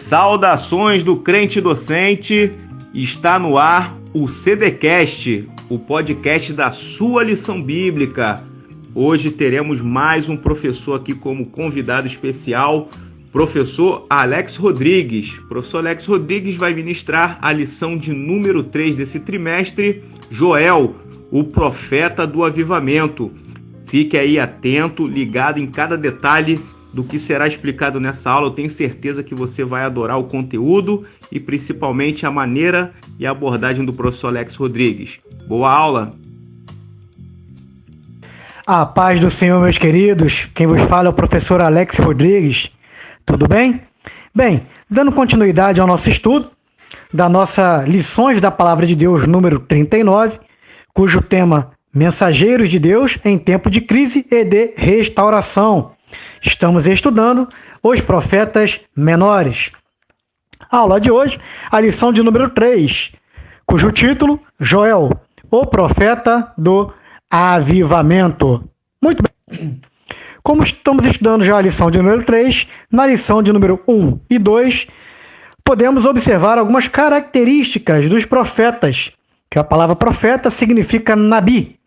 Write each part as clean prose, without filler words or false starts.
Saudações do crente docente, está no ar o CDcast, o podcast da sua lição bíblica. Hoje teremos mais um professor aqui como convidado especial, professor Alex Rodrigues. Professor Alex Rodrigues vai ministrar a lição de número 3 desse trimestre, Joel, o profeta do avivamento. Fique aí atento, ligado em cada detalhe do que será explicado nessa aula. Eu tenho certeza que você vai adorar o conteúdo e principalmente a maneira e a abordagem do professor Alex Rodrigues. Boa aula! A paz do Senhor, meus queridos. Quem vos fala é o professor Alex Rodrigues. Tudo bem? Bem, dando continuidade ao nosso estudo da nossa Lições da Palavra de Deus número 39, cujo tema Mensageiros de Deus em tempo de crise e de restauração. Estamos estudando os profetas menores. A aula de hoje, a lição de número 3, cujo título, Joel, o profeta do avivamento. Muito bem. Como estamos estudando já a lição de número 3, na lição de número 1 e 2, podemos observar algumas características dos profetas, que a palavra profeta significa nabi.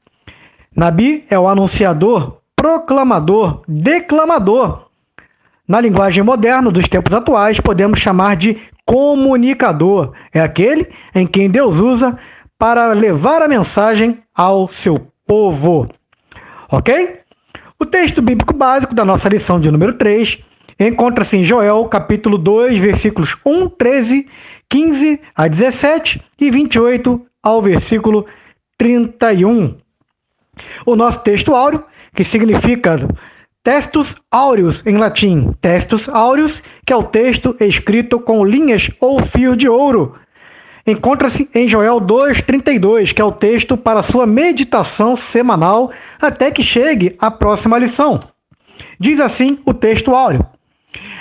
Nabi é o anunciador, proclamador, declamador. Na linguagem moderna dos tempos atuais, podemos chamar de comunicador. É aquele em quem Deus usa para levar a mensagem ao seu povo. Ok? O texto bíblico básico da nossa lição de número 3 encontra-se em Joel, capítulo 2, versículos 1, 13, 15 a 17 e 28 ao versículo 31. O nosso texto áureo, que significa Textus Aureus em latim, Textus Aureus, que é o texto escrito com linhas ou fios de ouro, encontra-se em Joel 2,32, que é o texto para sua meditação semanal até que chegue a próxima lição. Diz assim o texto áureo: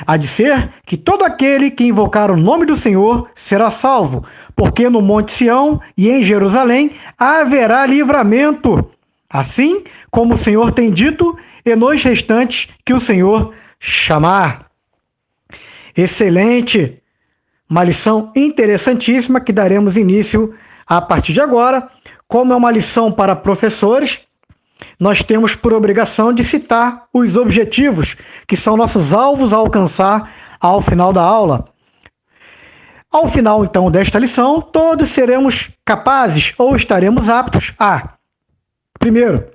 há de ser que todo aquele que invocar o nome do Senhor será salvo, porque no Monte Sião e em Jerusalém haverá livramento, assim como o Senhor tem dito, e nos restantes que o Senhor chamar. Excelente! Uma lição interessantíssima que daremos início a partir de agora. Como é uma lição para professores, nós temos por obrigação de citar os objetivos, que são nossos alvos a alcançar ao final da aula. Ao final, então, desta lição, todos seremos capazes ou estaremos aptos a, primeiro,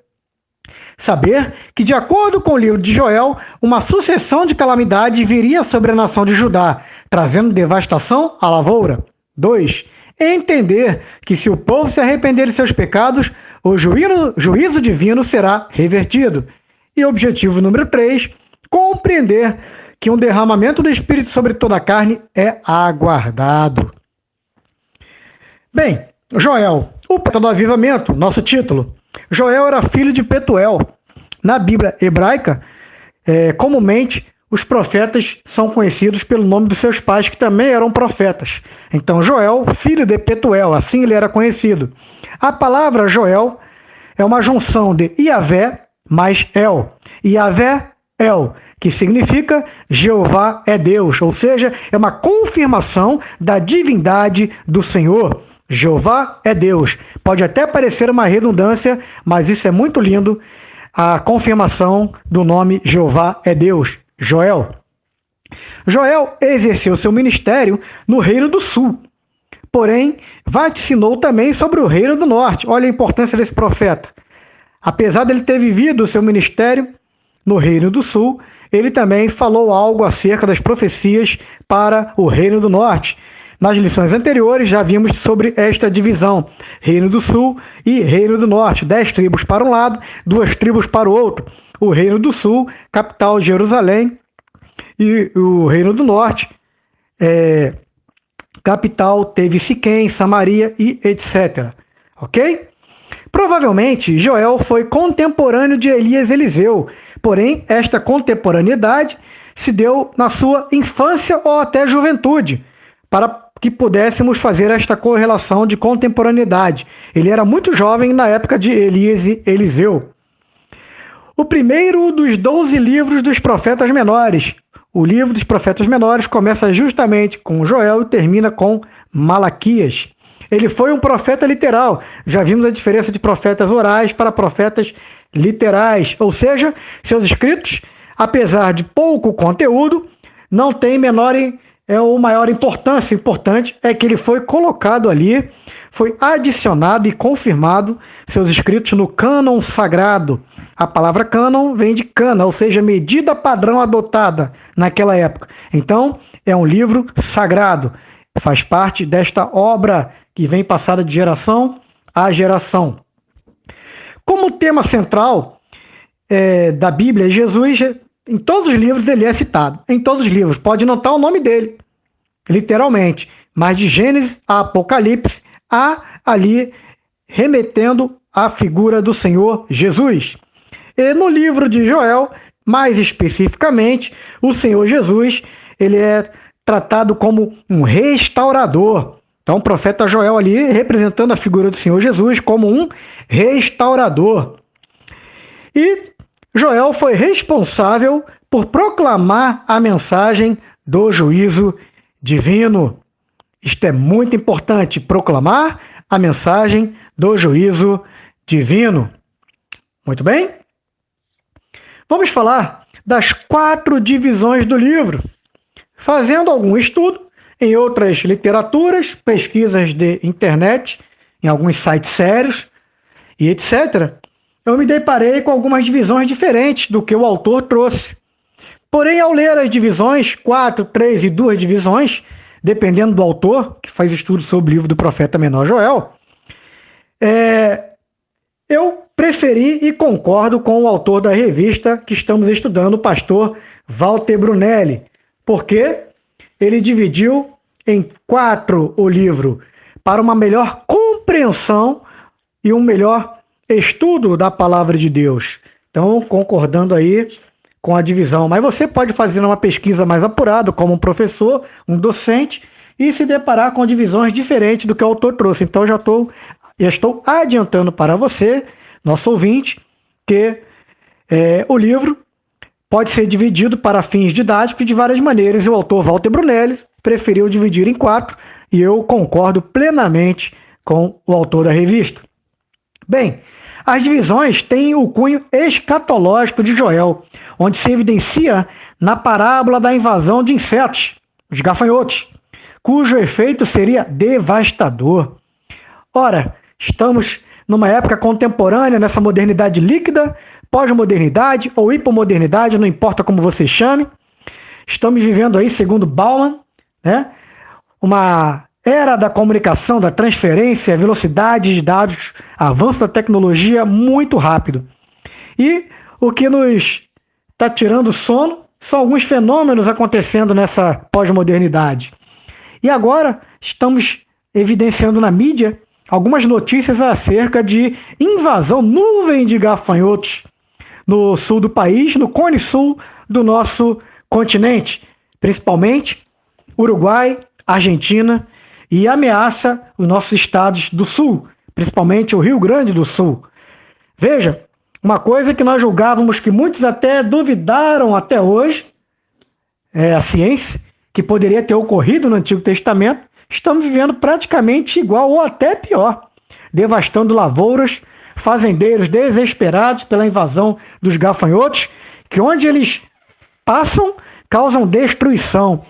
saber que, de acordo com o livro de Joel, uma sucessão de calamidades viria sobre a nação de Judá, trazendo devastação à lavoura. 2. Entender que, se o povo se arrepender de seus pecados, o juízo divino será revertido. E objetivo número 3, compreender que um derramamento do Espírito sobre toda a carne é aguardado. Bem, Joel, o profeta do avivamento, nosso título. Joel era filho de Petuel. Na Bíblia hebraica, comumente, os profetas são conhecidos pelo nome dos seus pais, que também eram profetas. Então, Joel, filho de Petuel, assim ele era conhecido. A palavra Joel é uma junção de Iavé mais El. Iavé, El, que significa Jeová é Deus, ou seja, é uma confirmação da divindade do Senhor. Jeová é Deus. Pode até parecer uma redundância, mas isso é muito lindo, a confirmação do nome Jeová é Deus, Joel. Joel exerceu seu ministério no Reino do Sul, porém vaticinou também sobre o Reino do Norte. Olha a importância desse profeta. Apesar dele ter vivido o seu ministério no Reino do Sul, ele também falou algo acerca das profecias para o Reino do Norte. Nas lições anteriores já vimos sobre esta divisão, Reino do Sul e Reino do Norte, 10 tribos para um lado, 2 tribos para o outro. O Reino do Sul, capital Jerusalém, e o Reino do Norte, capital teve Siquém, Samaria e etc. Ok? Provavelmente Joel foi contemporâneo de Elias e Eliseu, porém esta contemporaneidade se deu na sua infância ou até juventude, para que pudéssemos fazer esta correlação de contemporaneidade. Ele era muito jovem na época de Elias e Eliseu. O primeiro dos 12 livros dos profetas menores, o livro dos profetas menores começa justamente com Joel e termina com Malaquias. Ele foi um profeta literal. Já vimos a diferença de profetas orais para profetas literais. Ou seja, seus escritos, apesar de pouco conteúdo, não têm maior importância. O importante é que ele foi colocado ali, foi adicionado e confirmado seus escritos no cânon sagrado. A palavra cânon vem de cana, ou seja, medida padrão adotada naquela época. Então, é um livro sagrado. Faz parte desta obra que vem passada de geração a geração. Como tema central da Bíblia, Jesus, em todos os livros ele é citado. Em todos os livros. Pode não estar o nome dele, literalmente. Mas de Gênesis a Apocalipse, há ali remetendo à figura do Senhor Jesus. E no livro de Joel, mais especificamente, o Senhor Jesus, ele é tratado como um restaurador. Então, o profeta Joel ali representando a figura do Senhor Jesus como um restaurador. E Joel foi responsável por proclamar a mensagem do juízo divino. Isto é muito importante, proclamar a mensagem do juízo divino. Muito bem? Vamos falar das 4 divisões do livro. Fazendo algum estudo em outras literaturas, pesquisas de internet, em alguns sites sérios e etc., eu me deparei com algumas divisões diferentes do que o autor trouxe. Porém, ao ler as divisões, 4, 3 e 2 divisões, dependendo do autor, que faz estudo sobre o livro do profeta menor Joel, eu preferi e concordo com o autor da revista que estamos estudando, o pastor Walter Brunelli, porque ele dividiu em 4 o livro para uma melhor compreensão e um melhor estudo da palavra de Deus. Então, concordando aí com a divisão. Mas você pode fazer uma pesquisa mais apurada, como um professor, um docente, e se deparar com divisões diferentes do que o autor trouxe. Então, já estou adiantando para você, nosso ouvinte, que o livro pode ser dividido para fins didáticos de várias maneiras, e o autor Walter Brunelli preferiu dividir em 4, e eu concordo plenamente com o autor da revista. Bem, as divisões têm o cunho escatológico de Joel, onde se evidencia na parábola da invasão de insetos, os gafanhotos, cujo efeito seria devastador. Ora, estamos numa época contemporânea, nessa modernidade líquida, pós-modernidade ou hipomodernidade, não importa como você chame. Estamos vivendo aí, segundo Bauman, uma era da comunicação, da transferência, velocidade de dados, avanço da tecnologia muito rápido. E o que nos está tirando o sono são alguns fenômenos acontecendo nessa pós-modernidade. E agora estamos evidenciando na mídia algumas notícias acerca de invasão, nuvem de gafanhotos no sul do país, no cone sul do nosso continente, principalmente Uruguai, Argentina, e ameaça os nossos estados do sul, principalmente o Rio Grande do Sul. Veja, uma coisa que nós julgávamos que muitos até duvidaram até hoje, a ciência, que poderia ter ocorrido no Antigo Testamento, estamos vivendo praticamente igual ou até pior, devastando lavouras, fazendeiros desesperados pela invasão dos gafanhotos, que onde eles passam, causam destruição.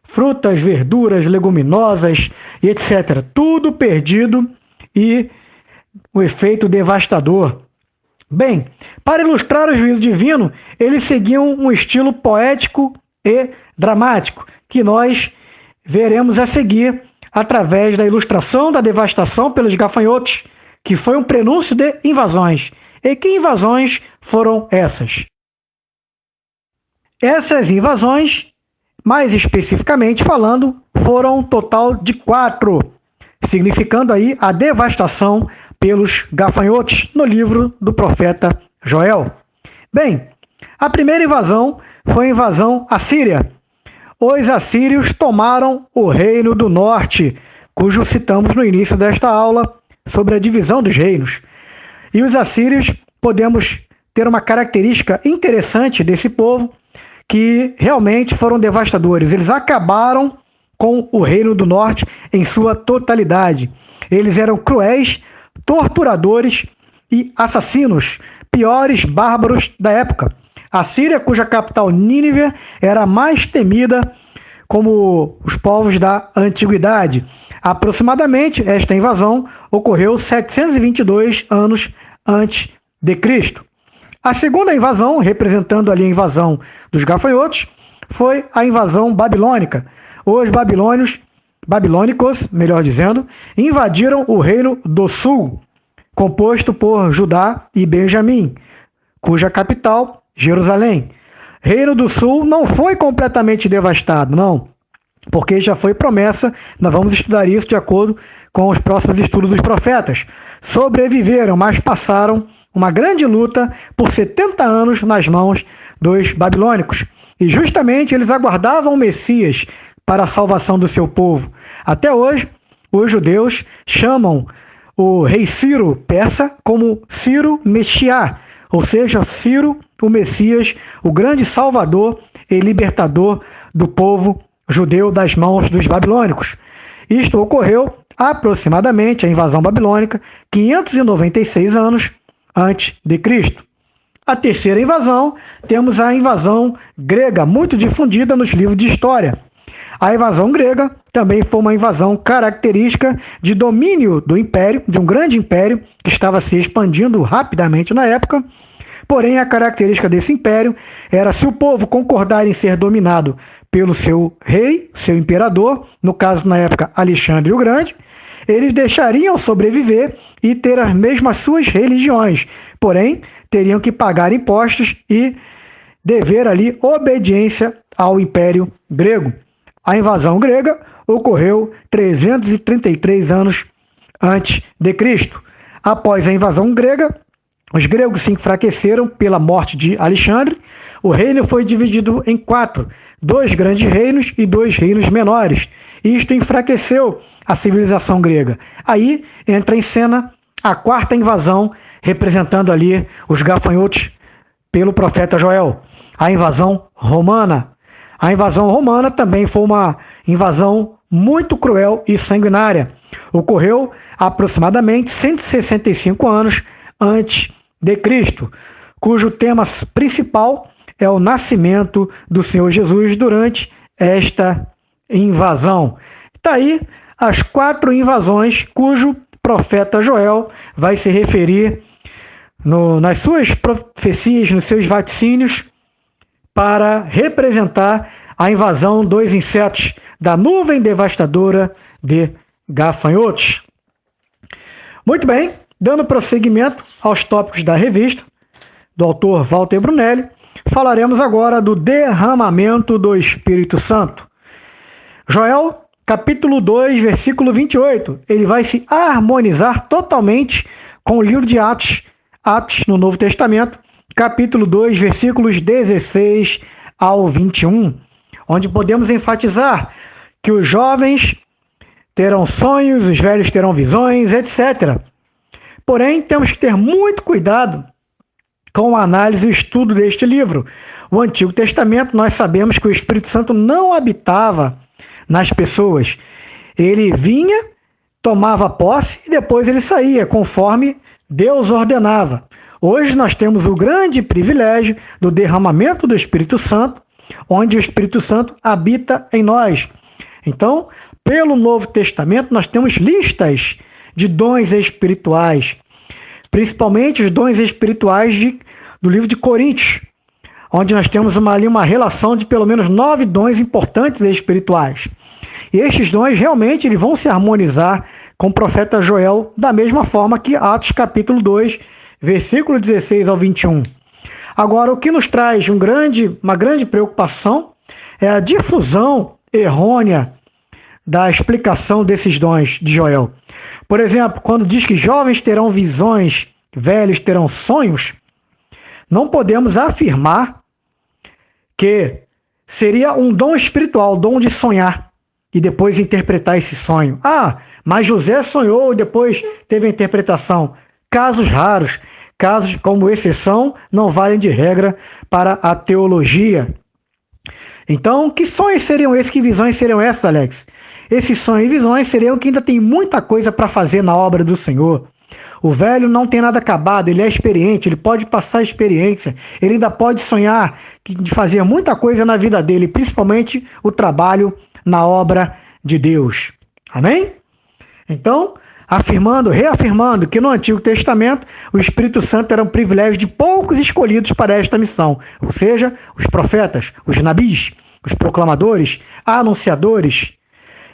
Frutas, verduras, leguminosas e etc. Tudo perdido e o efeito devastador. Bem, para ilustrar o juízo divino, eles seguiam um estilo poético e dramático, que nós veremos a seguir através da ilustração da devastação pelos gafanhotos, que foi um prenúncio de invasões. E que invasões foram essas? Essas invasões, mais especificamente falando, foram um total de 4, significando aí a devastação pelos gafanhotos no livro do profeta Joel. Bem, a primeira invasão foi a invasão assíria. Os assírios tomaram o reino do norte, cujo citamos no início desta aula sobre a divisão dos reinos. E os assírios, podemos ter uma característica interessante desse povo, que realmente foram devastadores. Eles acabaram com o Reino do Norte em sua totalidade. Eles eram cruéis, torturadores e assassinos, piores bárbaros da época. A Síria, cuja capital Nínive era mais temida como os povos da antiguidade. Aproximadamente, esta invasão ocorreu 722 anos antes de Cristo. A segunda invasão, representando ali a invasão dos gafanhotos, foi a invasão babilônica. Os babilônicos, melhor dizendo, invadiram o Reino do Sul, composto por Judá e Benjamim, cuja capital, Jerusalém. Reino do Sul não foi completamente devastado, não, porque já foi promessa, nós vamos estudar isso de acordo com os próximos estudos dos profetas. Sobreviveram, mas passaram uma grande luta por 70 anos nas mãos dos babilônicos. E justamente eles aguardavam o Messias para a salvação do seu povo. Até hoje, os judeus chamam o rei Ciro persa como Ciro Mexiá, ou seja, Ciro, o Messias, o grande salvador e libertador do povo judeu das mãos dos babilônicos. Isto ocorreu aproximadamente, a invasão babilônica, 596 anos antes de Cristo. A terceira invasão, temos a invasão grega, muito difundida nos livros de história. A invasão grega também foi uma invasão característica de domínio do império, de um grande império que estava se expandindo rapidamente na época. Porém, a característica desse império era, se o povo concordar em ser dominado pelo seu rei, seu imperador, no caso na época Alexandre o Grande, eles deixariam sobreviver e ter as mesmas suas religiões, porém teriam que pagar impostos e dever ali obediência ao Império Grego. A invasão grega ocorreu 333 anos antes de Cristo. Após a invasão grega, os gregos se enfraqueceram pela morte de Alexandre. O reino foi dividido em 4, 2 grandes reinos e 2 reinos menores. Isto enfraqueceu a civilização grega. Aí entra em cena a quarta invasão, representando ali os gafanhotos pelo profeta Joel, a invasão romana. A invasão romana também foi uma invasão muito cruel e sanguinária. Ocorreu aproximadamente 165 anos antes de Cristo, cujo tema principal é o nascimento do Senhor Jesus durante esta invasão. Está aí as 4 invasões cujo profeta Joel vai se referir nas suas profecias, nos seus vaticínios, para representar a invasão dos insetos da nuvem devastadora de gafanhotos. Muito bem, dando prosseguimento aos tópicos da revista, do autor Walter Brunelli, falaremos agora do derramamento do Espírito Santo. Joel, capítulo 2, versículo 28, ele vai se harmonizar totalmente com o livro de Atos no Novo Testamento, capítulo 2, versículos 16 ao 21, onde podemos enfatizar que os jovens terão sonhos, os velhos terão visões, etc. Porém, temos que ter muito cuidado com a análise e o estudo deste livro. O Antigo Testamento, nós sabemos que o Espírito Santo não habitava nas pessoas. Ele vinha, tomava posse e depois ele saía, conforme Deus ordenava. Hoje nós temos o grande privilégio do derramamento do Espírito Santo, onde o Espírito Santo habita em nós. Então, pelo Novo Testamento, nós temos listas de dons espirituais, principalmente os dons espirituais do livro de Coríntios, onde nós temos uma relação de pelo menos 9 dons importantes espirituais. E estes dons realmente eles vão se harmonizar com o profeta Joel, da mesma forma que Atos capítulo 2, versículo 16 ao 21. Agora, o que nos traz uma grande preocupação é a difusão errônea da explicação desses dons de Joel. Por exemplo, quando diz que jovens terão visões, velhos terão sonhos, não podemos afirmar que seria um dom espiritual, o dom de sonhar e depois interpretar esse sonho. Mas José sonhou e depois teve a interpretação. Casos raros, casos como exceção, não valem de regra para a teologia. Então, que sonhos seriam esses? Que visões seriam essas, Alex? Esses sonhos e visões seriam que ainda tem muita coisa para fazer na obra do Senhor. O velho não tem nada acabado, ele é experiente, ele pode passar experiência, ele ainda pode sonhar de fazer muita coisa na vida dele, principalmente o trabalho na obra de Deus. Amém? Então, reafirmando que no Antigo Testamento o Espírito Santo era um privilégio de poucos escolhidos para esta missão, ou seja, os profetas, os nabis, os proclamadores, anunciadores.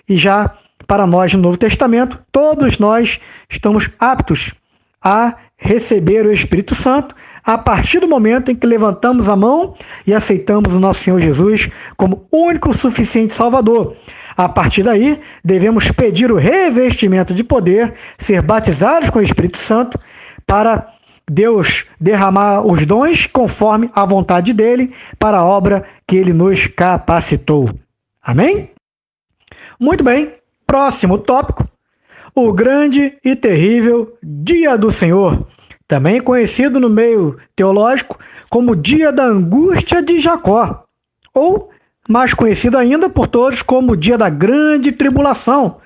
E já para nós no Novo Testamento, todos nós estamos aptos a receber o Espírito Santo a partir do momento em que levantamos a mão e aceitamos o nosso Senhor Jesus como único e suficiente Salvador. A partir daí, devemos pedir o revestimento de poder, ser batizados com o Espírito Santo, para Deus derramar os dons conforme a vontade dele, para a obra que ele nos capacitou. Amém? Muito bem, próximo tópico, o grande e terrível Dia do Senhor, também conhecido no meio teológico como Dia da Angústia de Jacó, ou mais conhecido ainda por todos como o Dia da Grande Tribulação.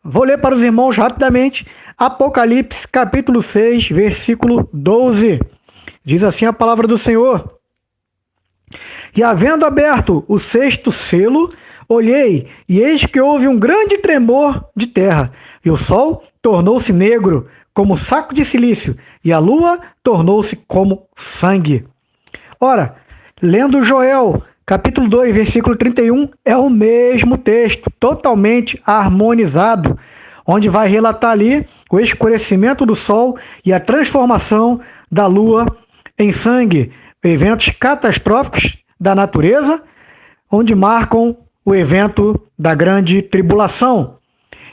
Vou ler para os irmãos rapidamente Apocalipse capítulo 6, versículo 12. Diz assim a palavra do Senhor: E havendo aberto o sexto selo, olhei, e eis que houve um grande tremor de terra, e o sol tornou-se negro, como saco de cilício, e a lua tornou-se como sangue. Ora, lendo Joel, capítulo 2, versículo 31, é o mesmo texto, totalmente harmonizado, onde vai relatar ali o escurecimento do sol e a transformação da lua em sangue, eventos catastróficos da natureza, onde marcam o evento da grande tribulação.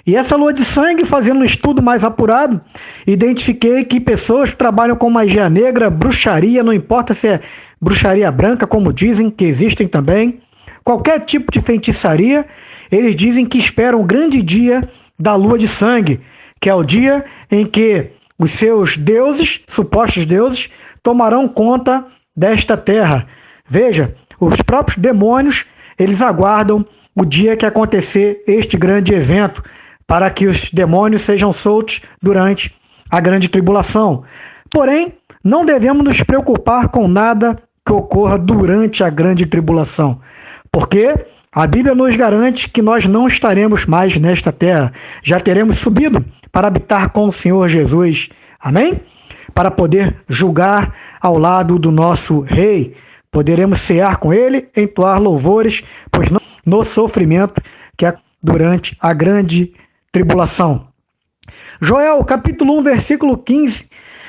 E essa lua de sangue, fazendo um estudo mais apurado, identifiquei que pessoas que trabalham com magia negra, bruxaria, não importa se é bruxaria branca, como dizem, que existem também, qualquer tipo de feitiçaria, eles dizem que esperam o grande dia da lua de sangue, que é o dia em que os seus deuses, supostos deuses, tomarão conta desta terra. Veja, os próprios demônios, eles aguardam o dia que acontecer este grande evento, para que os demônios sejam soltos durante a grande tribulação. Porém, não devemos nos preocupar com nada que ocorra durante a grande tribulação, porque a Bíblia nos garante que nós não estaremos mais nesta terra, já teremos subido para habitar com o Senhor Jesus. Amém? Para poder julgar ao lado do nosso Rei. Poderemos cear com ele, entoar louvores, pois não no sofrimento que é durante a grande tribulação. Joel, capítulo 1, versículo 15,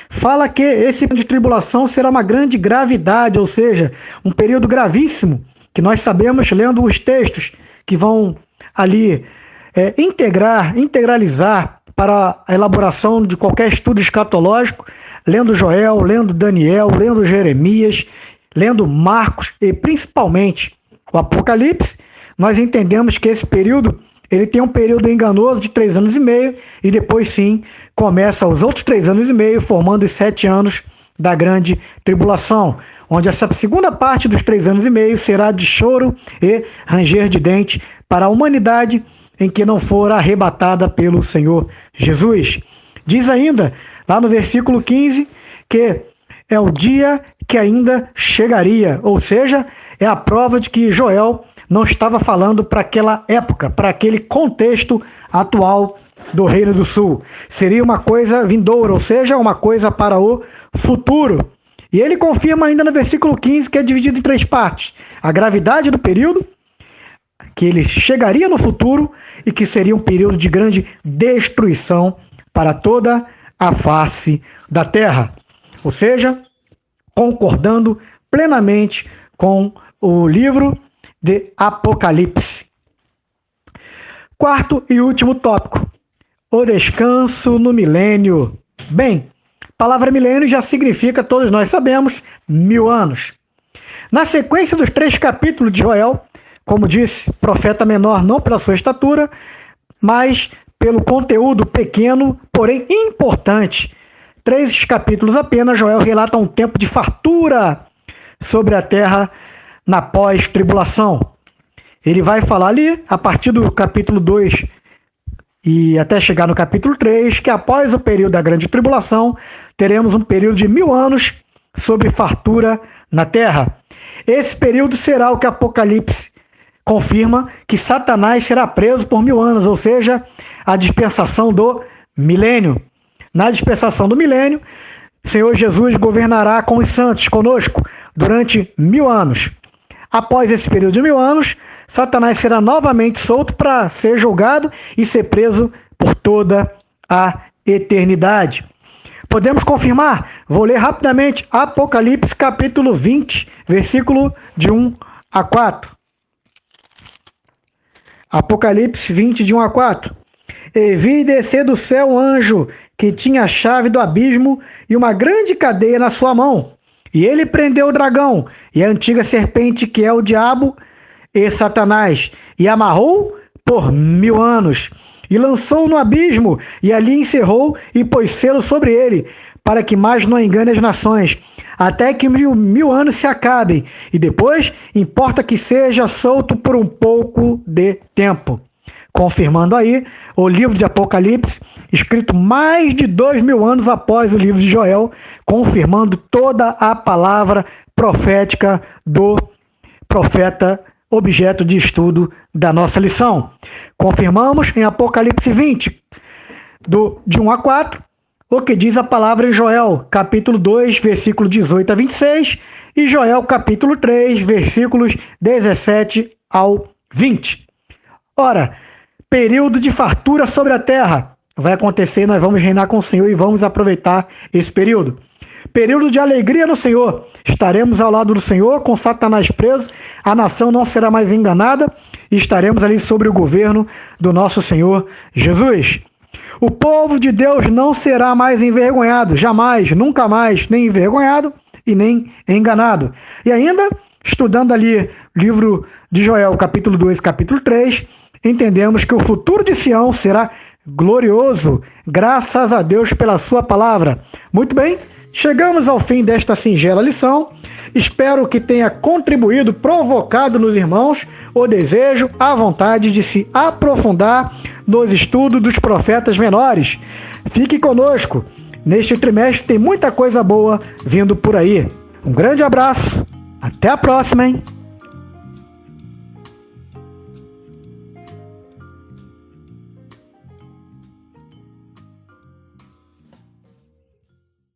fala que esse período de tribulação será uma grande gravidade, ou seja, um período gravíssimo, que nós sabemos, lendo os textos que vão ali integralizar para a elaboração de qualquer estudo escatológico, lendo Joel, lendo Daniel, lendo Jeremias, lendo Marcos e principalmente o Apocalipse, nós entendemos que esse período ele tem um período enganoso de 3 anos e meio e depois sim começa os outros 3 anos e meio, formando os 7 anos da grande tribulação, onde essa segunda parte dos 3 anos e meio será de choro e ranger de dente para a humanidade em que não for arrebatada pelo Senhor Jesus. Diz ainda, lá no versículo 15, que é o dia que ainda chegaria, ou seja, é a prova de que Joel não estava falando para aquela época, para aquele contexto atual do Reino do Sul. Seria uma coisa vindoura, ou seja, uma coisa para o futuro. E ele confirma ainda no versículo 15 que é dividido em 3 partes. A gravidade do período, que ele chegaria no futuro e que seria um período de grande destruição para toda a face da terra. Ou seja, concordando plenamente com o livro de Apocalipse. Quarto e último tópico, o descanso no milênio. Bem, a palavra milênio já significa, todos nós sabemos, 1000 anos. Na sequência dos 3 capítulos de Joel, como disse, profeta menor não pela sua estatura, mas pelo conteúdo pequeno, porém importante. 3 capítulos apenas, Joel relata um tempo de fartura sobre a terra na pós-tribulação. Ele vai falar ali, a partir do capítulo 2 e até chegar no capítulo 3, que após o período da grande tribulação, teremos um período de 1000 anos sobre fartura na terra. Esse período será o que Apocalipse confirma, que Satanás será preso por 1000 anos, ou seja, a dispensação do milênio. Na dispensação do milênio, o Senhor Jesus governará com os santos, conosco, durante 1000 anos. Após esse período de 1000 anos, Satanás será novamente solto para ser julgado e ser preso por toda a eternidade. Podemos confirmar? Vou ler rapidamente Apocalipse capítulo 20, versículo de 1 a 4. Apocalipse 20, de 1 a 4. E vi descer do céu um anjo que tinha a chave do abismo e uma grande cadeia na sua mão. E ele prendeu o dragão e a antiga serpente, que é o diabo e Satanás, e amarrou por 1000 anos, e lançou no abismo, e ali encerrou e pôs selo sobre ele, para que mais não engane as nações, até que 1000 anos se acabem, e depois importa que seja solto por um pouco de tempo. Confirmando aí o livro de Apocalipse, escrito mais de 2000 anos após o livro de Joel, confirmando toda a palavra profética do profeta objeto de estudo da nossa lição. Confirmamos em Apocalipse 20, de 1 a 4, o que diz a palavra em Joel, capítulo 2, versículo 18 a 26, e Joel, capítulo 3, versículos 17 ao 20. Ora, período de fartura sobre a terra vai acontecer, nós vamos reinar com o Senhor e vamos aproveitar esse período. Período de alegria no Senhor. Estaremos ao lado do Senhor, com Satanás preso, a nação não será mais enganada e estaremos ali sobre o governo do nosso Senhor Jesus. O povo de Deus não será mais envergonhado, jamais, nunca mais, nem envergonhado e nem enganado. E ainda, estudando ali o livro de Joel, capítulo 2, capítulo 3, entendemos que o futuro de Sião será glorioso, graças a Deus pela sua palavra. Muito bem, chegamos ao fim desta singela lição. Espero que tenha contribuído, provocado nos irmãos o desejo, a vontade de se aprofundar nos estudos dos profetas menores. Fique conosco. Neste trimestre tem muita coisa boa vindo por aí. Um grande abraço. Até a próxima, hein?